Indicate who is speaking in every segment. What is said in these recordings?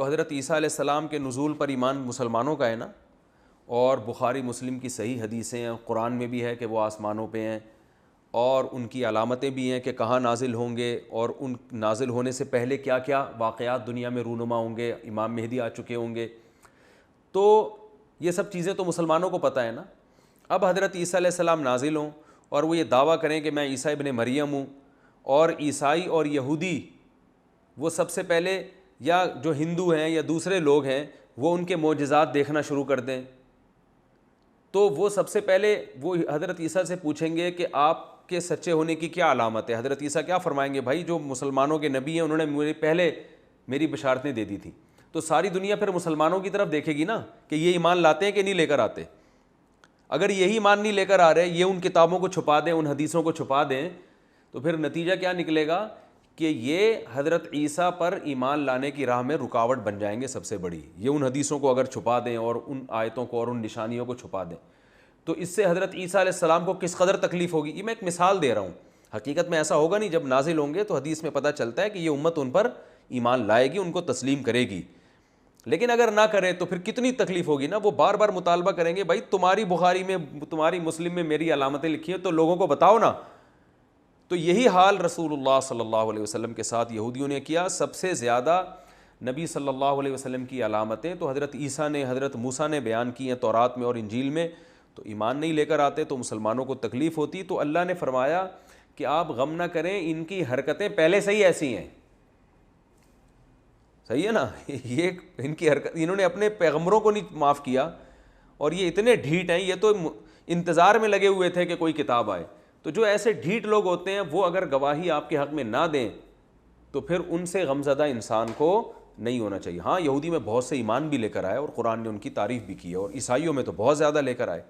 Speaker 1: تو حضرت عیسیٰ علیہ السلام کے نزول پر ایمان مسلمانوں کا ہے نا، اور بخاری مسلم کی صحیح حدیثیں ہیں، قرآن میں بھی ہے کہ وہ آسمانوں پہ ہیں، اور ان کی علامتیں بھی ہیں کہ کہاں نازل ہوں گے، اور ان نازل ہونے سے پہلے کیا کیا واقعات دنیا میں رونما ہوں گے، امام مہدی آ چکے ہوں گے. تو یہ سب چیزیں تو مسلمانوں کو پتہ ہے نا. اب حضرت عیسیٰ علیہ السلام نازل ہوں اور وہ یہ دعویٰ کریں کہ میں عیسیٰ ابن مریم ہوں، اور عیسائی اور یہودی وہ سب سے پہلے، یا جو ہندو ہیں یا دوسرے لوگ ہیں، وہ ان کے معجزات دیکھنا شروع کر دیں، تو وہ سب سے پہلے وہ حضرت عیسیٰ سے پوچھیں گے کہ آپ کے سچے ہونے کی کیا علامت ہے. حضرت عیسیٰ کیا فرمائیں گے؟ بھائی جو مسلمانوں کے نبی ہیں انہوں نے مجھے پہلے میری بشارتیں دے دی تھیں. تو ساری دنیا پھر مسلمانوں کی طرف دیکھے گی نا کہ یہ ایمان لاتے ہیں کہ نہیں لے کر آتے. اگر یہی ایمان نہیں لے کر آ رہے، یہ ان کتابوں کو چھپا دیں، ان حدیثوں کو چھپا دیں، تو پھر نتیجہ کیا نکلے گا کہ یہ حضرت عیسیٰ پر ایمان لانے کی راہ میں رکاوٹ بن جائیں گے سب سے بڑی. یہ ان حدیثوں کو اگر چھپا دیں اور ان آیتوں کو اور ان نشانیوں کو چھپا دیں، تو اس سے حضرت عیسیٰ علیہ السلام کو کس قدر تکلیف ہوگی. یہ میں ایک مثال دے رہا ہوں، حقیقت میں ایسا ہوگا نہیں. جب نازل ہوں گے تو حدیث میں پتہ چلتا ہے کہ یہ امت ان پر ایمان لائے گی، ان کو تسلیم کرے گی. لیکن اگر نہ کرے تو پھر کتنی تکلیف ہوگی نا. وہ بار بار مطالبہ کریں گے، بھائی تمہاری بخاری میں، تمہاری مسلم میں میری علامتیں لکھی ہیں تو لوگوں کو بتاؤ نا. تو یہی حال رسول اللہ صلی اللہ علیہ وسلم کے ساتھ یہودیوں نے کیا. سب سے زیادہ نبی صلی اللہ علیہ وسلم کی علامتیں تو حضرت عیسیٰ نے، حضرت موسیٰ نے بیان کی ہیں تورات میں اور انجیل میں. تو ایمان نہیں لے کر آتے تو مسلمانوں کو تکلیف ہوتی. تو اللہ نے فرمایا کہ آپ غم نہ کریں، ان کی حرکتیں پہلے سے ہی ایسی ہیں. صحیح ہے نا. یہ ان کی حرکت، انہوں نے اپنے پیغمبروں کو نہیں معاف کیا، اور یہ اتنے ڈھیٹ ہیں، یہ تو انتظار میں لگے ہوئے تھے کہ کوئی کتاب آئے. تو جو ایسے ڈھیٹ لوگ ہوتے ہیں وہ اگر گواہی آپ کے حق میں نہ دیں تو پھر ان سے غمزدہ انسان کو نہیں ہونا چاہیے. ہاں یہودی میں بہت سے ایمان بھی لے کر آئے اور قرآن نے ان کی تعریف بھی کی ہے، اور عیسائیوں میں تو بہت زیادہ لے کر آئے.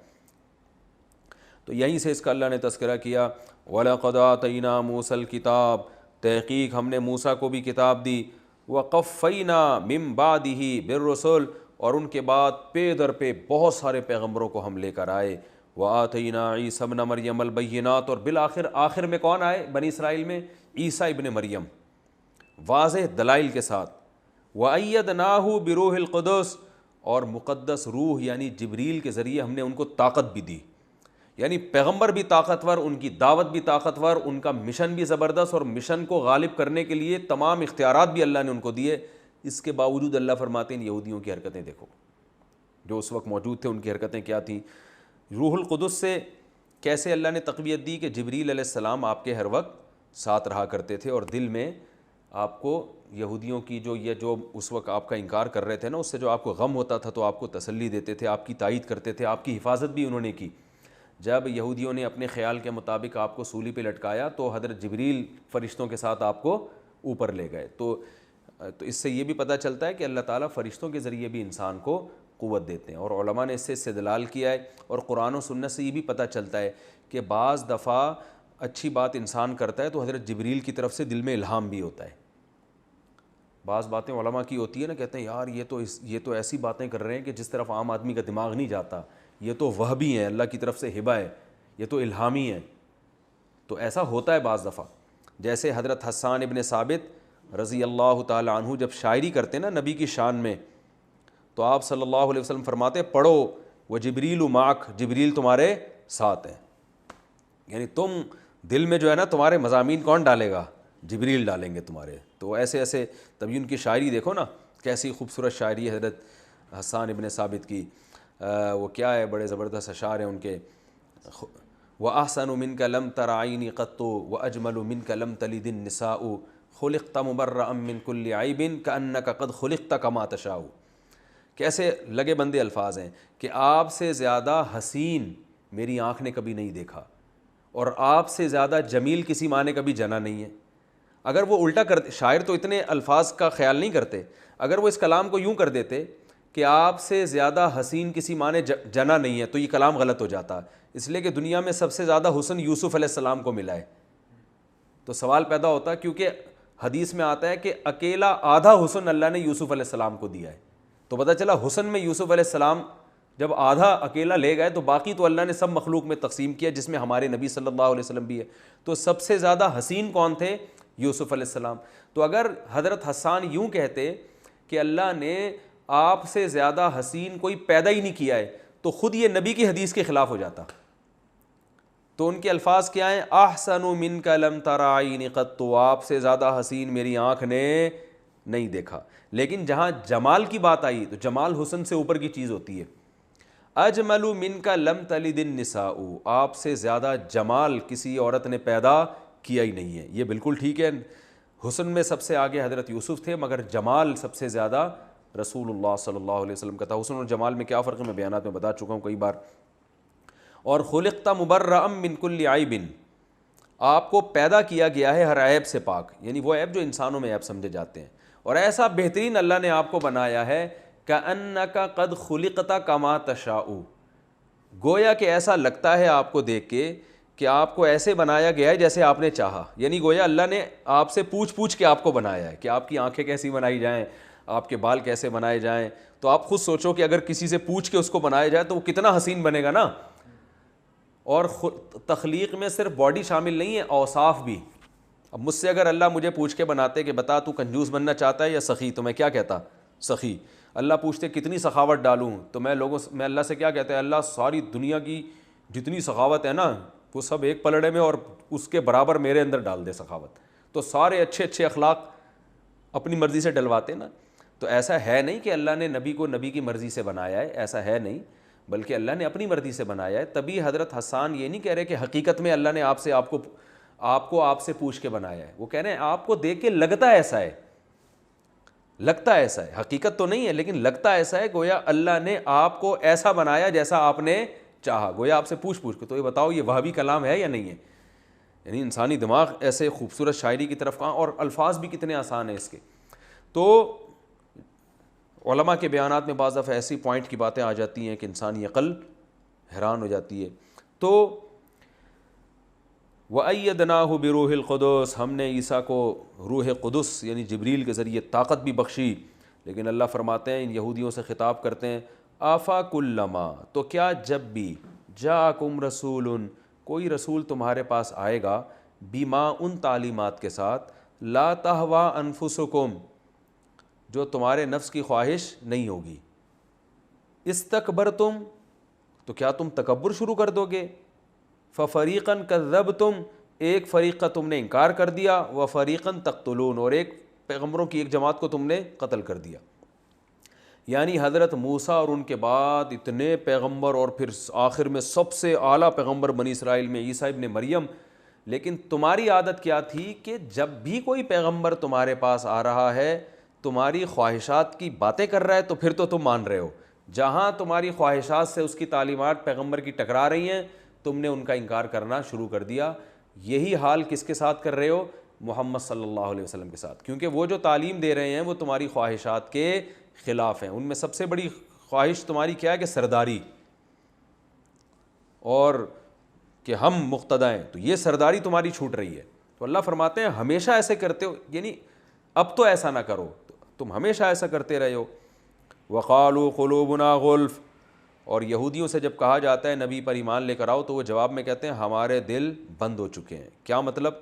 Speaker 1: تو یہیں سے اس کا اللہ نے تذکرہ کیا، وَلَقَدْ آتَيْنَا مُوسَى الْكِتَابَ، تحقیق ہم نے موسیٰ کو بھی کتاب دی، وَقَفَّيْنَا مِن بَعْدِهِ بِالرُّسُلِ، اور ان کے بعد پے در پہ بہت سارے پیغمبروں کو ہم لے کر آئے. وَآتَيْنَا عِيسَى ابْنَ مَرْيَمَ الْبَيِّنَاتِ، اور بالآخر آخر میں کون آئے بنی اسرائیل میں؟ عیسیٰ ابن مریم، واضح دلائل کے ساتھ. وَأَيَّدْنَاهُ بِرُوحِ الْقُدُسِ، اور مقدس روح یعنی جبریل کے ذریعے ہم نے ان کو طاقت بھی دی. یعنی پیغمبر بھی طاقتور، ان کی دعوت بھی طاقتور، ان کا مشن بھی زبردست، اور مشن کو غالب کرنے کے لیے تمام اختیارات بھی اللہ نے ان کو دیے. اس کے باوجود اللہ فرماتے ہیں یہودیوں کی حرکتیں دیکھو، جو اس وقت موجود تھے ان کی حرکتیں کیا تھیں. روح القدس سے کیسے اللہ نے تقویت دی کہ جبریل علیہ السلام آپ کے ہر وقت ساتھ رہا کرتے تھے، اور دل میں آپ کو یہودیوں کی جو اس وقت آپ کا انکار کر رہے تھے نا، اس سے جو آپ کو غم ہوتا تھا تو آپ کو تسلی دیتے تھے، آپ کی تائید کرتے تھے، آپ کی حفاظت بھی انہوں نے کی. جب یہودیوں نے اپنے خیال کے مطابق آپ کو سولی پہ لٹکایا تو حضرت جبریل فرشتوں کے ساتھ آپ کو اوپر لے گئے. تو اس سے یہ بھی پتہ چلتا ہے کہ اللہ تعالیٰ فرشتوں کے ذریعے بھی انسان کو قوت دیتے ہیں. اور علماء نے اس سے استدلال کیا ہے، اور قرآن و سنت سے یہ بھی پتہ چلتا ہے کہ بعض دفعہ اچھی بات انسان کرتا ہے تو حضرت جبریل کی طرف سے دل میں الہام بھی ہوتا ہے. بعض باتیں علماء کی ہوتی ہے نا، کہتے ہیں یار یہ تو ایسی باتیں کر رہے ہیں کہ جس طرف عام آدمی کا دماغ نہیں جاتا، یہ تو وہبی ہیں، اللہ کی طرف سے ہبہ ہے، یہ تو الہامی ہے. تو ایسا ہوتا ہے بعض دفعہ. جیسے حضرت حسان ابن ثابت رضی اللہ تعالی عنہ جب شاعری کرتے نا نبی کی شان میں، تو آپ صلی اللہ علیہ وسلم فرماتے پڑھو وہ جبریل معک، جبریل تمہارے ساتھ ہیں. یعنی تم دل میں جو ہے نا تمہارے مضامین کون ڈالے گا؟ جبریل ڈالیں گے تمہارے. تو ایسے ایسے تبھی ان کی شاعری دیکھو نا کیسی خوبصورت شاعری ہے حضرت حسان ابن ثابت کی. وہ کیا ہے، بڑے زبردست اشعار ہیں ان کے. وَأَحْسَنُ مِنْكَ لَمْ تَرَ عَيْنِي قَطُّ وَأَجْمَلُ مِنْكَ لَمْ تَلِدِ النِّسَاءُ خُلِقْتَ مُبَرَّأً مِنْ كُلِّ عَيْبٍ كَأَنَّكَ قَدْ خُلِقْتَ كَمَا تَشَاءُ. کیسے لگے بندے الفاظ ہیں کہ آپ سے زیادہ حسین میری آنکھ نے کبھی نہیں دیکھا، اور آپ سے زیادہ جمیل کسی ماں نے کبھی جنا نہیں ہے. اگر وہ الٹا کرتے، شاعر تو اتنے الفاظ کا خیال نہیں کرتے، اگر وہ اس کلام کو یوں کر دیتے کہ آپ سے زیادہ حسین کسی ماں نے جنا نہیں ہے، تو یہ کلام غلط ہو جاتا. اس لیے کہ دنیا میں سب سے زیادہ حسن یوسف علیہ السلام کو ملا ہے. تو سوال پیدا ہوتا ہے، کیونکہ حدیث میں آتا ہے کہ اکیلا آدھا حسن اللہ نے یوسف علیہ السلام کو دیا ہے. تو پتہ چلا حسن میں یوسف علیہ السلام جب آدھا اکیلا لے گئے تو باقی تو اللہ نے سب مخلوق میں تقسیم کیا، جس میں ہمارے نبی صلی اللہ علیہ وسلم بھی ہے. تو سب سے زیادہ حسین کون تھے؟ یوسف علیہ السلام. تو اگر حضرت حسان یوں کہتے کہ اللہ نے آپ سے زیادہ حسین کوئی پیدا ہی نہیں کیا ہے، تو خود یہ نبی کی حدیث کے خلاف ہو جاتا۔ تو ان کے الفاظ کیا ہیں؟ احسن منک لم تر عین قط، تو آپ سے زیادہ حسین میری آنکھ نے نہیں دیکھا۔ لیکن جہاں جمال کی بات آئی تو جمال حسن سے اوپر کی چیز ہوتی ہے۔ اجمل منک لم تلد النساء، آپ سے زیادہ جمال کسی عورت نے پیدا کیا ہی نہیں ہے۔ یہ بالکل ٹھیک ہے، حسن میں سب سے آگے حضرت یوسف تھے، مگر جمال سب سے زیادہ رسول اللہ صلی اللہ علیہ وسلم کا تھا۔ حسن اور جمال میں کیا فرق ہے میں بیانات میں بتا چکا ہوں کئی بار۔ اور خلقت مبرأ من کل عیب، آپ کو پیدا کیا گیا ہے ہر عیب سے پاک، یعنی وہ عیب جو انسانوں میں عیب سمجھے جاتے ہیں، اور ایسا بہترین اللہ نے آپ کو بنایا ہے کأنک قد خلقت کما تشاء، گویا کہ ایسا لگتا ہے آپ کو دیکھ کے کہ آپ کو ایسے بنایا گیا ہے جیسے آپ نے چاہا، یعنی گویا اللہ نے آپ سے پوچھ کے آپ کو بنایا ہے کہ آپ کی آنکھیں کیسی بنائی جائیں، آپ کے بال کیسے بنائے جائیں۔ تو آپ خود سوچو کہ اگر کسی سے پوچھ کے اس کو بنایا جائے تو وہ کتنا حسین بنے گا نا۔ اور تخلیق میں صرف باڈی شامل نہیں ہے، اوصاف بھی۔ اب مجھ سے اگر اللہ مجھے پوچھ کے بناتے کہ بتا تو کنجوس بننا چاہتا ہے یا سخی، تو میں کیا کہتا؟ سخی۔ اللہ پوچھتے کتنی سخاوت ڈالوں، تو میں اللہ سے کیا کہتا ہے؟ اللہ ساری دنیا کی جتنی سخاوت ہے نا وہ سب ایک پلڑے میں اور اس کے برابر میرے اندر ڈال دے سخاوت۔ تو سارے اچھے اچھے اخلاق اپنی مرضی سے ڈلواتے نا۔ تو ایسا ہے نہیں کہ اللہ نے نبی کو نبی کی مرضی سے بنایا ہے، ایسا ہے نہیں، بلکہ اللہ نے اپنی مرضی سے بنایا ہے۔ تبھی حضرت حسان یہ نہیں کہہ رہے کہ حقیقت میں اللہ نے آپ سے پوچھ کے بنایا ہے، وہ کہہ رہے ہیں آپ کو دیکھ کے لگتا ایسا ہے، لگتا ایسا ہے، حقیقت تو نہیں ہے لیکن لگتا ایسا ہے، گویا اللہ نے آپ کو ایسا بنایا جیسا آپ نے چاہا، گویا آپ سے پوچھ کے۔ تو یہ بتاؤ یہ وہابی کلام ہے یا نہیں ہے؟ یعنی انسانی دماغ ایسے خوبصورت شاعری کی طرف کہاں، اور الفاظ بھی کتنے آسان ہیں اس کے۔ تو علماء کے بیانات میں بعض دفعہ ایسی پوائنٹ کی باتیں آ جاتی ہیں کہ انسانی عقل حیران ہو جاتی ہے۔ تو وَأَيَّدْنَاهُ بِرُوحِ الْقُدُسِ، ہم نے عیسیٰ کو روح قدس یعنی جبریل کے ذریعے طاقت بھی بخشی۔ لیکن اللہ فرماتے ہیں، ان یہودیوں سے خطاب کرتے ہیں، آفَكُلَّمَا، تو کیا جب بھی جاءکم رسول، کوئی رسول تمہارے پاس آئے گا، بما، ان تعلیمات کے ساتھ، لا تہویٰ انفسکم، جو تمہارے نفس کی خواہش نہیں ہوگی، استکبرتم، تو کیا تم تکبر شروع کر دو گے، ففریقاً کذبتم، ایک فریق کا تم نے انکار کر دیا، وفریقاً تقتلون، اور ایک پیغمبروں کی ایک جماعت کو تم نے قتل کر دیا۔ یعنی حضرت موسیٰ اور ان کے بعد اتنے پیغمبر، اور پھر آخر میں سب سے اعلیٰ پیغمبر بنی اسرائیل میں عیسیٰ ابن مریم، لیکن تمہاری عادت کیا تھی کہ جب بھی کوئی پیغمبر تمہارے پاس آ رہا ہے، تمہاری خواہشات کی باتیں کر رہا ہے تو پھر تو تم مان رہے ہو، جہاں تمہاری خواہشات سے اس کی تعلیمات پیغمبر کی ٹکرا رہی ہیں تم نے ان کا انکار کرنا شروع کر دیا۔ یہی حال کس کے ساتھ کر رہے ہو؟ محمد صلی اللہ علیہ وسلم کے ساتھ، کیونکہ وہ جو تعلیم دے رہے ہیں وہ تمہاری خواہشات کے خلاف ہیں۔ ان میں سب سے بڑی خواہش تمہاری کیا ہے؟ کہ سرداری، اور کہ ہم مقتدی ہیں، تو یہ سرداری تمہاری چھوٹ رہی ہے۔ تو اللہ فرماتے ہیں ہمیشہ ایسے کرتے ہو، یعنی اب تو ایسا نہ کرو، تم ہمیشہ ایسا کرتے رہے ہو۔ وقالوا قلوبنا غلف، اور یہودیوں سے جب کہا جاتا ہے نبی پر ایمان لے کر آؤ تو وہ جواب میں کہتے ہیں ہمارے دل بند ہو چکے ہیں۔ کیا مطلب؟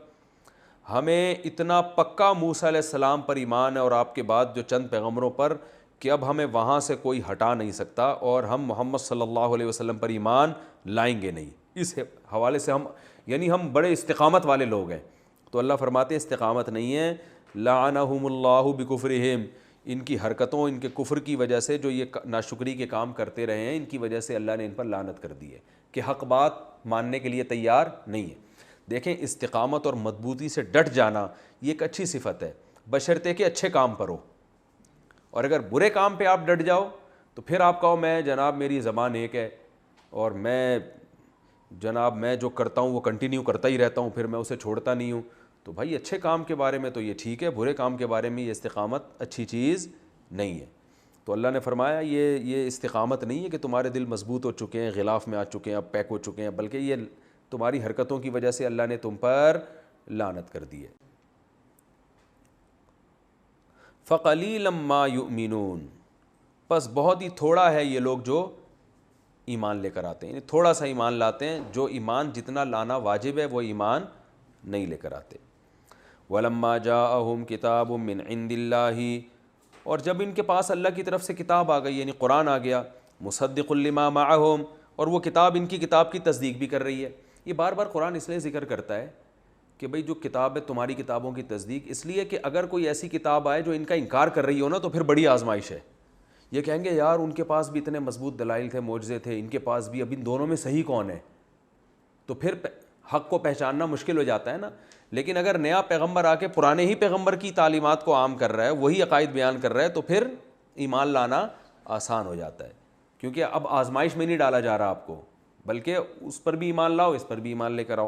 Speaker 1: ہمیں اتنا پکا موسیٰ علیہ السلام پر ایمان ہے اور آپ کے بعد جو چند پیغمبروں پر، کہ اب ہمیں وہاں سے کوئی ہٹا نہیں سکتا، اور ہم محمد صلی اللہ علیہ وسلم پر ایمان لائیں گے نہیں۔ اس حوالے سے ہم بڑے استقامت والے لوگ ہیں۔ تو اللہ فرماتے ہیں استقامت نہیں ہے، لعنہم اللہ بکفرہم، ان کی حرکتوں، ان کے کفر کی وجہ سے، جو یہ ناشکری کے کام کرتے رہے ہیں، ان کی وجہ سے اللہ نے ان پر لعنت کر دی ہے کہ حق بات ماننے کے لیے تیار نہیں ہے۔ دیکھیں استقامت اور مضبوطی سے ڈٹ جانا یہ ایک اچھی صفت ہے، بشرطے کہ اچھے کام پر ہو، اور اگر برے کام پہ آپ ڈٹ جاؤ تو پھر آپ کہو میں جناب میری زبان ایک ہے اور میں جو کرتا ہوں وہ کنٹینیو کرتا ہی رہتا ہوں، پھر میں اسے چھوڑتا نہیں ہوں، تو بھائی اچھے کام کے بارے میں تو یہ ٹھیک ہے، برے کام کے بارے میں یہ استقامت اچھی چیز نہیں ہے۔ تو اللہ نے فرمایا یہ استقامت نہیں ہے کہ تمہارے دل مضبوط ہو چکے ہیں، غلاف میں آ چکے ہیں، اب پیک ہو چکے ہیں، بلکہ یہ تمہاری حرکتوں کی وجہ سے اللہ نے تم پر لعنت کر دی ہے۔ فَقَلِيلًا مَا يُؤْمِنُونَ، پس بہت ہی تھوڑا ہے یہ لوگ جو ایمان لے کر آتے ہیں، یعنی تھوڑا سا ایمان لاتے ہیں، جو ایمان جتنا لانا واجب ہے وہ ایمان نہیں لے کر آتے۔ وَلَمَّا جَاءَهُمْ كِتَابٌ مِّنْ عِندِ اللَّهِ، اور جب ان کے پاس اللہ کی طرف سے کتاب آ گئی یعنی قرآن آ گیا، مصدق لما معہم، اور وہ کتاب ان کی کتاب کی تصدیق بھی کر رہی ہے. یہ بار بار قرآن اس لیے ذکر کرتا ہے کہ بھئی جو کتاب ہے تمہاری کتابوں کی تصدیق، اس لیے کہ اگر کوئی ایسی کتاب آئے جو ان کا انکار کر رہی ہو نا تو پھر بڑی آزمائش ہے. یہ کہیں گے یار ان کے پاس بھی اتنے مضبوط دلائل تھے، معجزے تھے، ان کے پاس بھی، اب ان دونوں میں صحیح کون ہے؟ تو پھر حق کو پہچاننا مشکل ہو جاتا ہے نا. لیکن اگر نیا پیغمبر آ کے پرانے ہی پیغمبر کی تعلیمات کو عام کر رہا ہے، وہی عقائد بیان کر رہا ہے، تو پھر ایمان لانا آسان ہو جاتا ہے، کیونکہ اب آزمائش میں نہیں ڈالا جا رہا آپ کو، بلکہ اس پر بھی ایمان لاؤ، اس پر بھی ایمان لے کر آؤ.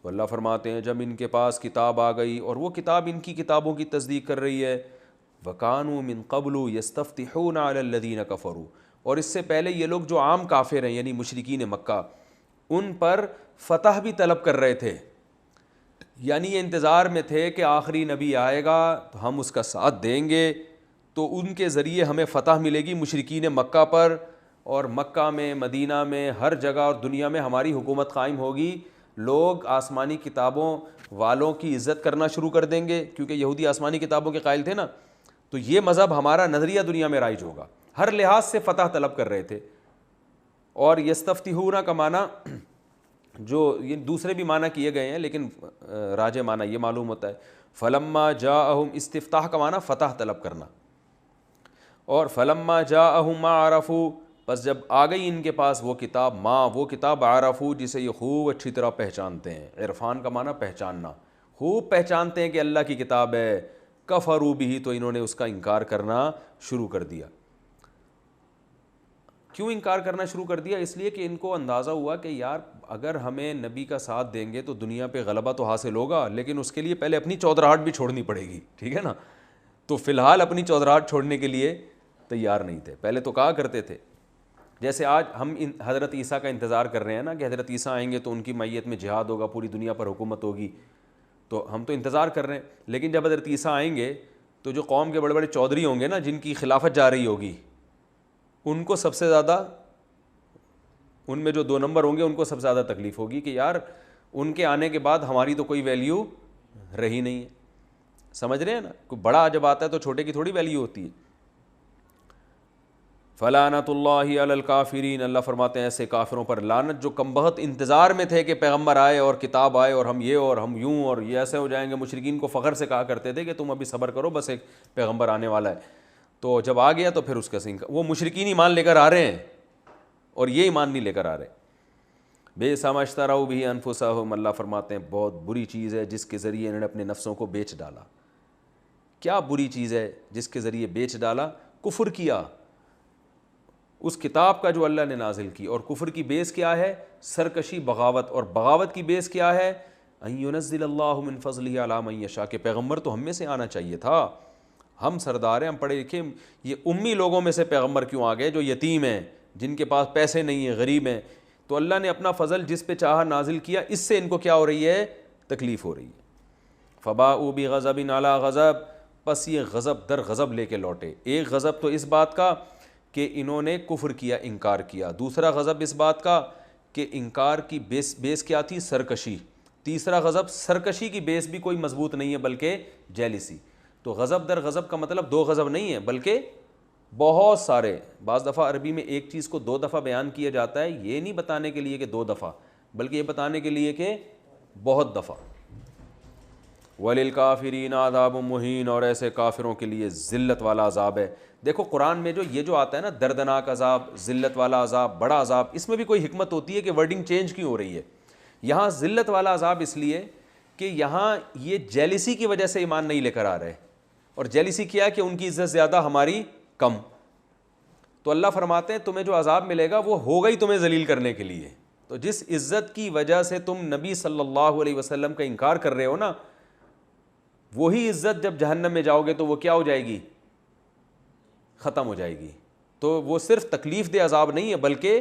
Speaker 1: تو اللہ فرماتے ہیں جب ان کے پاس کتاب آ گئی اور وہ کتاب ان کی کتابوں کی تصدیق کر رہی ہے، وَكَانُوا مِن قَبْلُ يَسْتَفْتِحُونَ عَلَى الَّذِينَ كَفَرُوا، اور اس سے پہلے یہ لوگ جو عام کافر ہیں یعنی مشرکین مکہ، ان پر فتح بھی طلب کر رہے تھے. یعنی یہ انتظار میں تھے کہ آخری نبی آئے گا تو ہم اس کا ساتھ دیں گے، تو ان کے ذریعے ہمیں فتح ملے گی مشرکین مکہ پر، اور مکہ میں، مدینہ میں، ہر جگہ اور دنیا میں ہماری حکومت قائم ہوگی. لوگ آسمانی کتابوں والوں کی عزت کرنا شروع کر دیں گے، کیونکہ یہودی آسمانی کتابوں کے قائل تھے نا، تو یہ مذہب ہمارا نظریہ دنیا میں رائج ہوگا. ہر لحاظ سے فتح طلب کر رہے تھے. اور یستفتحون کا معنی جو یہ دوسرے بھی معنی کیے گئے ہیں لیکن راجح معنی یہ معلوم ہوتا ہے. فلما جاءہم، استفتاح کا معنی فتح طلب کرنا، اور فلما جاءہم ما عرفوا، پس جب آ گئی ان کے پاس وہ کتاب، وہ کتاب عرفوا جسے یہ خوب اچھی طرح پہچانتے ہیں. عرفان کا معنی پہچاننا، خوب پہچانتے ہیں کہ اللہ کی کتاب ہے. کفروا بہ، تو انہوں نے اس کا انکار کرنا شروع کر دیا. کیوں انکار کرنا شروع کر دیا؟ اس لیے کہ ان کو اندازہ ہوا کہ یار اگر ہمیں نبی کا ساتھ دیں گے تو دنیا پہ غلبہ تو حاصل ہوگا، لیکن اس کے لیے پہلے اپنی چودراہٹ بھی چھوڑنی پڑے گی، ٹھیک ہے نا. تو فی الحال اپنی چودراہٹ چھوڑنے کے لیے تیار نہیں تھے. پہلے تو کہا کرتے تھے، جیسے آج ہم حضرت عیسیٰ کا انتظار کر رہے ہیں نا کہ حضرت عیسیٰ آئیں گے تو ان کی میت میں جہاد ہوگا، پوری دنیا پر حکومت ہوگی، تو ہم تو انتظار کر رہے ہیں. لیکن جب حضرت عیسیٰ آئیں گے تو جو قوم کے بڑے بڑے چودھری ہوں گے نا، جن کی خلافت جا رہی ہوگی، ان کو سب سے زیادہ، ان میں جو 2 نمبر ہوں گے ان کو سب سے زیادہ تکلیف ہوگی کہ یار ان کے آنے کے بعد ہماری تو کوئی ویلیو رہی نہیں ہے. سمجھ رہے ہیں نا، کوئی بڑا جب آتا ہے تو چھوٹے کی تھوڑی ویلیو ہوتی ہے. فلعنۃ اللہ علی الکافرین، اللہ فرماتے ہیں ایسے کافروں پر لعنت جو کم بخت انتظار میں تھے کہ پیغمبر آئے اور کتاب آئے اور ہم یہ اور ہم یوں اور یہ ایسے ہو جائیں گے. مشرکین کو فخر سے کہا کرتے تھے کہ تم ابھی صبر کرو، بس ایک پیغمبر آنے والا ہے. تو جب آ گیا تو پھر اس کا وہ مشرکین ایمان لے کر آ رہے ہیں اور یہ ایمان نہیں لے کر آ رہے. بئس ما اشتروا بہ انفسہم، اللہ فرماتے ہیں بہت بری چیز ہے جس کے ذریعے انہوں نے اپنے نفسوں کو بیچ ڈالا. کیا بری چیز ہے جس کے ذریعے بیچ ڈالا؟ کفر کیا اس کتاب کا جو اللہ نے نازل کی. اور کفر کی بیس کیا ہے؟ سرکشی، بغاوت. اور بغاوت کی بیس کیا ہے؟ ان ینزل اللہ من فضلہ علی من یشاء، کہ پیغمبر تو ہم میں سے آنا چاہیے تھا، ہم سردار ہیں، ہم پڑھے لکھے، یہ امی لوگوں میں سے پیغمبر کیوں آ گئے جو یتیم ہیں، جن کے پاس پیسے نہیں ہیں، غریب ہیں. تو اللہ نے اپنا فضل جس پہ چاہا نازل کیا، اس سے ان کو کیا ہو رہی ہے؟ تکلیف ہو رہی ہے. فباؤوا بغضب علی غضب، پس یہ غضب در غضب لے کے لوٹے. ایک غضب تو اس بات کا کہ انہوں نے کفر کیا، انکار کیا. دوسرا غضب اس بات کا کہ انکار کی بیس کیا تھی؟ سرکشی. تیسرا غضب، سرکشی کی بیس بھی کوئی مضبوط نہیں ہے بلکہ جیلسی. تو غضب در غضب کا مطلب 2 غضب نہیں ہے بلکہ بہت سارے. بعض دفعہ عربی میں ایک چیز کو 2 دفعہ بیان کیا جاتا ہے، یہ نہیں بتانے کے لیے کہ 2 دفعہ، بلکہ یہ بتانے کے لیے کہ بہت دفعہ. وَلِلْكَافِرِينَ عَذَابٌ مُّهِينٌ، اور ایسے کافروں کے لیے ذلت والا عذاب ہے. دیکھو قرآن میں جو آتا ہے نا، دردناک عذاب، ذلت والا عذاب، بڑا عذاب، اس میں بھی کوئی حکمت ہوتی ہے کہ ورڈنگ چینج کیوں ہو رہی ہے. یہاں ذلت والا عذاب اس لیے کہ یہاں یہ جیلسی کی وجہ سے ایمان نہیں لے کر آ رہے، اور جیلسی کیا کہ ان کی عزت زیادہ، ہماری کم. تو اللہ فرماتے ہیں تمہیں جو عذاب ملے گا وہ ہوگا ہی تمہیں ذلیل کرنے کے لیے. تو جس عزت کی وجہ سے تم نبی صلی اللہ علیہ وسلم کا انکار کر رہے ہو نا، وہی عزت جب جہنم میں جاؤ گے تو وہ کیا ہو جائے گی؟ ختم ہو جائے گی. تو وہ صرف تکلیف دہ عذاب نہیں ہے بلکہ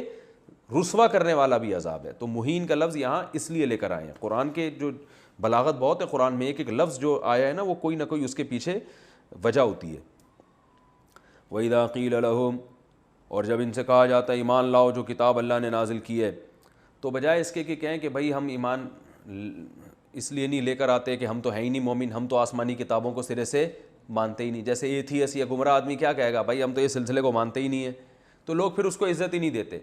Speaker 1: رسوا کرنے والا بھی عذاب ہے. تو مہین کا لفظ یہاں اس لیے لے کر آئے ہیں. قرآن کے جو بلاغت بہت ہے، قرآن میں ایک ایک لفظ جو آیا ہے نا، وہ کوئی نہ کوئی اس کے پیچھے وجہ ہوتی ہے. وَإِذَا قِيلَ لَهُمْ، اور جب ان سے کہا جاتا ہے ایمان لاؤ جو کتاب اللہ نے نازل کی ہے، تو بجائے اس کے کہ کہیں کہ بھائی ہم ایمان اس لیے نہیں لے کر آتے کہ ہم تو ہیں ہی نہیں مومن، ہم تو آسمانی کتابوں کو سرے سے مانتے ہی نہیں. جیسے ایتھیس یا گمراہ آدمی کیا کہے گا, بھائی ہم تو یہ سلسلے کو مانتے ہی نہیں ہیں, تو لوگ پھر اس کو عزت ہی نہیں دیتے.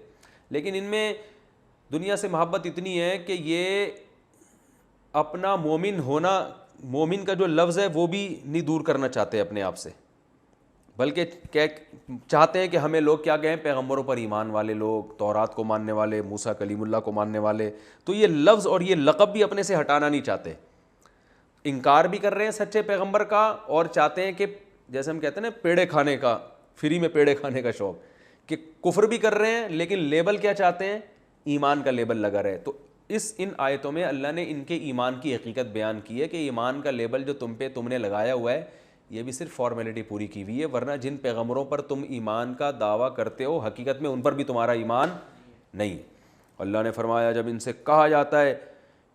Speaker 1: لیکن ان میں دنیا سے محبت اتنی ہے کہ یہ اپنا مومن ہونا, مومن کا جو لفظ ہے وہ بھی نہیں دور کرنا چاہتے اپنے آپ سے, بلکہ چاہتے ہیں کہ ہمیں لوگ کیا کہیں, پیغمبروں پر ایمان والے لوگ, تورات کو ماننے والے, موسیٰ کلیم اللہ کو ماننے والے. تو یہ لفظ اور یہ لقب بھی اپنے سے ہٹانا نہیں چاہتے, انکار بھی کر رہے ہیں سچے پیغمبر کا, اور چاہتے ہیں کہ جیسے ہم کہتے ہیں نا پیڑے کھانے کا, فری میں پیڑے کھانے کا شوق, کہ کفر بھی کر رہے ہیں لیکن لیبل کیا چاہتے ہیں, ایمان کا لیبل لگا رہے. تو ان آیتوں میں اللہ نے ان کے ایمان کی حقیقت بیان کی ہے کہ ایمان کا لیبل جو تم نے لگایا ہوا ہے یہ بھی صرف فارمیلٹی پوری کی ہوئی ہے, ورنہ جن پیغمبروں پر تم ایمان کا دعویٰ کرتے ہو حقیقت میں ان پر بھی تمہارا ایمان نہیں. اللہ نے فرمایا جب ان سے کہا جاتا ہے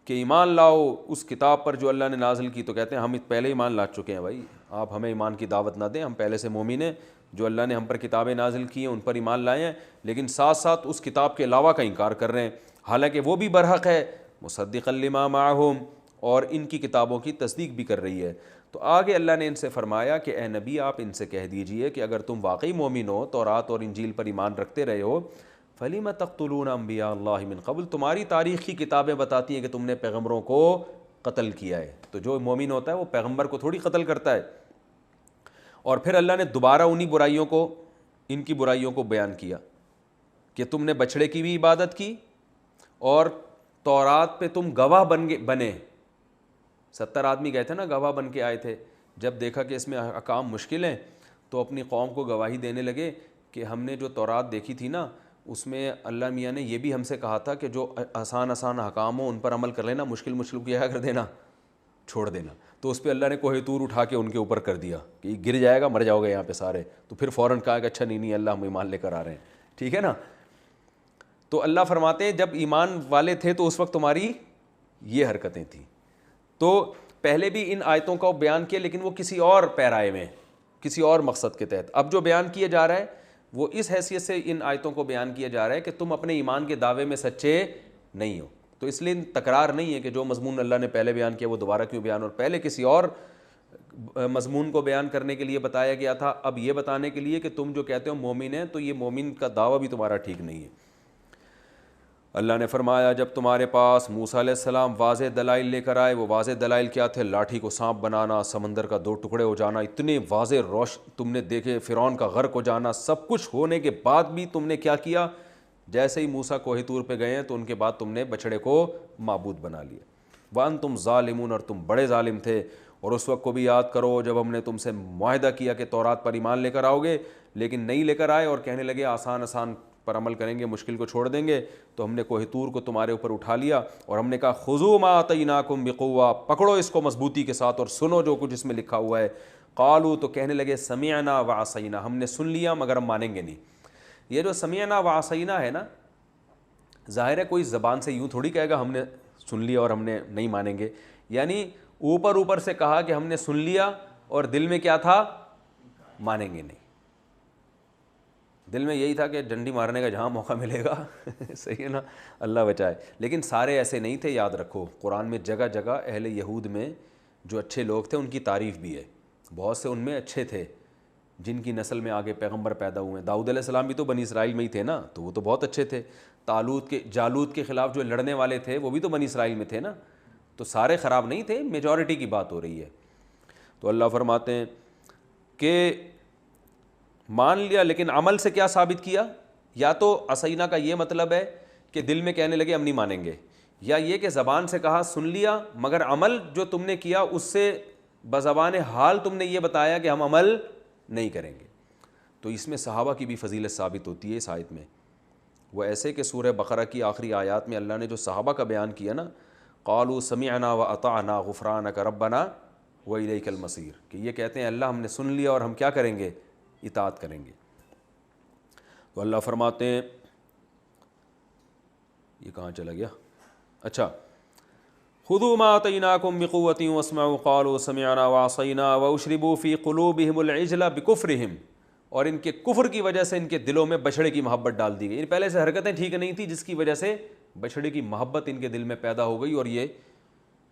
Speaker 1: کہ ایمان لاؤ اس کتاب پر جو اللہ نے نازل کی, تو کہتے ہیں ہم پہلے ایمان لا چکے ہیں, بھائی آپ ہمیں ایمان کی دعوت نہ دیں, ہم پہلے سے مومن ہیں, جو اللہ نے ہم پر کتابیں نازل کی ہیں ان پر ایمان لائے ہیں, لیکن ساتھ ساتھ اس کتاب کے علاوہ کا انکار کر رہے ہیں, حالانکہ وہ بھی برحق ہے, مصدقا لما معہم, اور ان کی کتابوں کی تصدیق بھی کر رہی ہے. تو آگے اللہ نے ان سے فرمایا کہ اے نبی آپ ان سے کہہ دیجئے کہ اگر تم واقعی مومن ہو, تورات اور انجیل پر ایمان رکھتے رہے ہو, فَلِمَ تَقْتُلُونَ أَنْبِيَاءَ اللَّهِ مِنْ قَبْلُ, تمہاری تاریخ کی کتابیں بتاتی ہیں کہ تم نے پیغمبروں کو قتل کیا ہے. تو جو مومن ہوتا ہے وہ پیغمبر کو تھوڑی قتل کرتا ہے. اور پھر اللہ نے دوبارہ انہی برائیوں کو, ان کی برائیوں کو بیان کیا کہ تم نے بچھڑے کی بھی عبادت کی اور تورات پہ تم گواہ بنے. 70 آدمی گئے تھے نا, گواہ بن کے آئے تھے, جب دیکھا کہ اس میں احکام مشکل ہیں تو اپنی قوم کو گواہی دینے لگے کہ ہم نے جو تورات دیکھی تھی نا اس میں اللہ میاں نے یہ بھی ہم سے کہا تھا کہ جو آسان احکام ہوں ان پر عمل کر لینا, مشکل کیا کر دینا, چھوڑ دینا. تو اس پہ اللہ نے کوہ طور اٹھا کے ان کے اوپر کر دیا کہ یہ گر جائے گا, مر جاؤ گے یہاں پہ سارے. تو پھر فوراً کہا کہ اچھا نہیں اللہ ہم ایمان لے کر آ رہے ہیں, ٹھیک ہے نا. تو اللہ فرماتے ہیں جب ایمان والے تھے تو اس وقت تمہاری یہ حرکتیں تھیں. تو پہلے بھی ان آیتوں کا بیان کیا لیکن وہ کسی اور پیرائے میں, کسی اور مقصد کے تحت. اب جو بیان کیا جا رہا ہے وہ اس حیثیت سے ان آیتوں کو بیان کیا جا رہا ہے کہ تم اپنے ایمان کے دعوے میں سچے نہیں ہو. تو اس لیے تکرار نہیں ہے کہ جو مضمون اللہ نے پہلے بیان کیا وہ دوبارہ کیوں بیان, اور پہلے کسی اور مضمون کو بیان کرنے کے لیے بتایا گیا تھا, اب یہ بتانے کے لیے کہ تم جو کہتے ہو مومن ہیں تو یہ مومن کا دعویٰ بھی تمہارا ٹھیک نہیں ہے. اللہ نے فرمایا جب تمہارے پاس موسیٰ علیہ السلام واضح دلائل لے کر آئے, وہ واضح دلائل کیا تھے؟ لاٹھی کو سانپ بنانا, سمندر کا 2 ٹکڑے ہو جانا, اتنے واضح تم نے دیکھے, فرعون کا غرق ہو جانا. سب کچھ ہونے کے بعد بھی تم نے کیا کیا؟ جیسے ہی موسیٰ کوہ طور پہ گئے ہیں تو ان کے بعد تم نے بچڑے کو معبود بنا لیا. وَأَنْتُمْ ظَالِمُونَ, اور تم بڑے ظالم تھے. اور اس وقت کو بھی یاد کرو جب ہم نے تم سے معاہدہ کیا کہ تورات پر ایمان لے کر آؤ گے, لیکن نہیں لے کر آئے اور کہنے لگے آسان پر عمل کریں گے, مشکل کو چھوڑ دیں گے. تو ہم نے کوہ طور کو تمہارے اوپر اٹھا لیا اور ہم نے کہا خذوا ما آتیناکم بقوہ, پکڑو اس کو مضبوطی کے ساتھ اور سنو جو کچھ اس میں لکھا ہوا ہے. قالوا, تو کہنے لگے سمعنا وعصینا, ہم نے سن لیا مگر ہم مانیں گے نہیں. یہ جو سمعنا وعصینا ہے نا, ظاہر ہے کوئی زبان سے یوں تھوڑی کہے گا ہم نے سن لیا اور ہم نے نہیں مانیں گے, یعنی اوپر سے کہا کہ ہم نے سن لیا اور دل میں کیا تھا؟ مانیں گے نہیں. دل میں یہی تھا کہ ڈنڈی مارنے کا جہاں موقع ملے گا صحیح ہے نا, اللہ بچائے. لیکن سارے ایسے نہیں تھے, یاد رکھو قرآن میں جگہ جگہ اہل یہود میں جو اچھے لوگ تھے ان کی تعریف بھی ہے. بہت سے ان میں اچھے تھے جن کی نسل میں آگے پیغمبر پیدا ہوئے ہیں. داؤد علیہ السلام بھی تو بنی اسرائیل میں ہی تھے نا, تو وہ تو بہت اچھے تھے. جالوت کے خلاف جو لڑنے والے تھے وہ بھی تو بنی اسرائیل میں تھے نا, تو سارے خراب نہیں تھے, میجورٹی کی بات ہو رہی ہے. تو اللہ فرماتے ہیں کہ مان لیا لیکن عمل سے کیا ثابت کیا؟ یا تو عصینا کا یہ مطلب ہے کہ دل میں کہنے لگے ہم نہیں مانیں گے, یا یہ کہ زبان سے کہا سن لیا مگر عمل جو تم نے کیا اس سے بزبان حال تم نے یہ بتایا کہ ہم عمل نہیں کریں گے. تو اس میں صحابہ کی بھی فضیلت ثابت ہوتی ہے اس آیت میں. وہ ایسے کہ سورہ بقرہ کی آخری آیات میں اللہ نے جو صحابہ کا بیان کیا نا, قالوا سمعنا واطعنا غفرانک ربنا والیک المصیر, کہ یہ کہتے ہیں اللہ ہم نے سن لیا اور ہم کیا کریں گے؟ اطاعت کریں گے. تو اللہ فرماتے ہیں, یہ کہاں چلا گیا؟ اچھا, خذوا ما آتیناکم بقوۃ واسمعوا قالوا سمعنا وعصینا واشربوا فی قلوبہم العجل بکفرہم, اور ان کے کفر کی وجہ سے ان کے دلوں میں بچھڑے کی محبت ڈال دی گئی. ان پہلے سے حرکتیں ٹھیک نہیں تھی جس کی وجہ سے بچھڑے کی محبت ان کے دل میں پیدا ہو گئی. اور یہ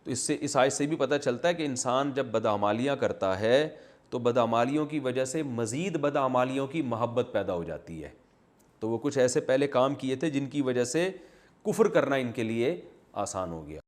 Speaker 1: تو اس آیت سے بھی پتہ چلتا ہے کہ انسان جب بدعمالیاں کرتا ہے تو بدعمالیوں کی وجہ سے مزید بدعمالیوں کی محبت پیدا ہو جاتی ہے. تو وہ کچھ ایسے پہلے کام کیے تھے جن کی وجہ سے کفر کرنا ان کے لیے آسان ہو گیا.